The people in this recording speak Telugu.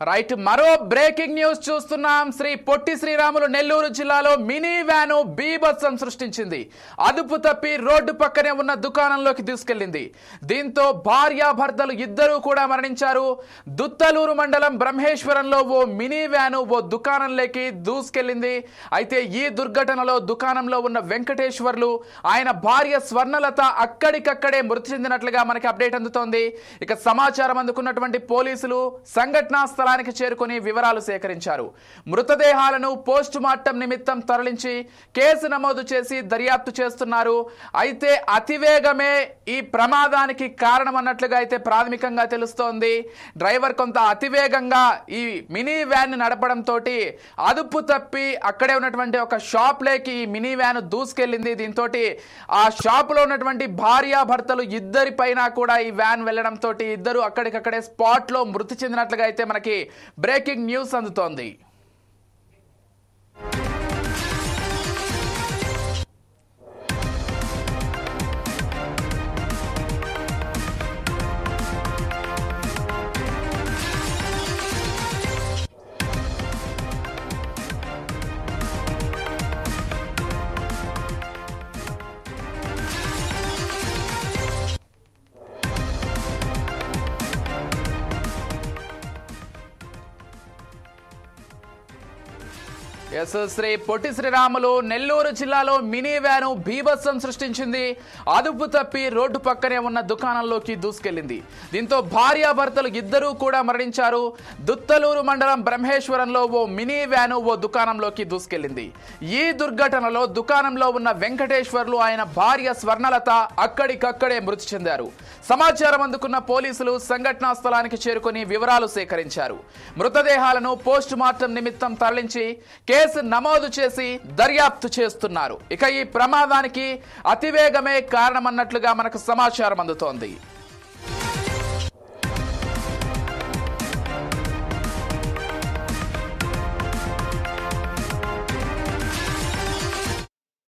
రైట్ మరో బ్రేకింగ్ న్యూస్ చూస్తున్నాం. శ్రీ పొట్టి శ్రీరాములు నెల్లూరు జిల్లాలో మినీ వ్యాను బీభత్సం సృష్టించింది. అదుపు తప్పి రోడ్డు పక్కనే ఉన్న దుకాణంలోకి దూసుకెళ్లింది. దీంతో భార్యాభర్తలు ఇద్దరూ కూడా మరణించారు. దుత్తలూరు మండలం బ్రహ్మేశ్వరంలో ఓ మినీ వ్యాను ఓ దుకాణంలోకి దూసుకెళ్లింది. అయితే ఈ దుర్ఘటనలో దుకాణంలో ఉన్న వెంకటేశ్వర్లు ఆయన భార్య స్వర్ణలత అక్కడికక్కడే మృతి చెందినట్లుగా మనకి అప్డేట్ అందుతోంది. ఇక సమాచారం అందుకున్నటువంటి పోలీసులు సంఘటనా స్థలానికి చేరుకుని వివరాలు సేకరించారు. మృతదేహాలను పోస్ట్ మార్టం నిమిత్తం తరలించి కేసు నమోదు చేసి దర్యాప్తు చేస్తున్నారు. అయితే అతివేగమే ఈ ప్రమాదానికి కారణం అన్నట్లుగా అయితే ప్రాథమికంగా తెలుస్తోంది. డ్రైవర్ కొంత అతివేగంగా ఈ మినీ వ్యాన్ నడపడంతో అదుపు తప్పి అక్కడే ఉన్నటువంటి ఒక షాప్ లేకి ఈ మినీ వ్యాన్ దూసుకెళ్లింది. దీంతో ఆ షాప్ లో ఉన్నటువంటి భార్యాభర్తలు ఇద్దరి పైన కూడా ఈ వ్యాన్ వెళ్లడంతో ఇద్దరు అక్కడికక్కడే స్పాట్ లో మృతి చెందినట్లుగా అయితే మనకి బ్రేకింగ్ న్యూస్ అందుతోంది. శ్రీ పొట్టి శ్రీరాములు నెల్లూరు జిల్లాలో మినీ వ్యాను బీభత్సం సృష్టించింది. అదుపు తప్పి రోడ్డు పక్కనే ఉన్న దుకాణంలోకి దూసుకెళ్లింది. దీంతో భార్యాభర్తలు ఇద్దరూ కూడా మరణించారు. దుత్తలూరు మండలం బ్రహ్మేశ్వరంలో ఓ మినీ వ్యాను ఓ దుకాణంలోకి దూసుకెళ్లింది. ఈ దుర్ఘటనలో దుకాణంలో ఉన్న వెంకటేశ్వర్లు ఆయన భార్య స్వర్ణలత అక్కడికక్కడే మృతి చెందారు. సమాచారం అందుకున్న పోలీసులు సంఘటనా స్థలానికి చేరుకుని వివరాలు సేకరించారు. మృతదేహాలను పోస్ట్ మార్టం నిమిత్తం తరలించి కేసు నమోదు చేసి దర్యాప్తు చేస్తున్నారు. ఇక ఈ ప్రమాదానికి అతివేగమే కారణమన్నట్లుగా మనకు సమాచారం అందుతోంది.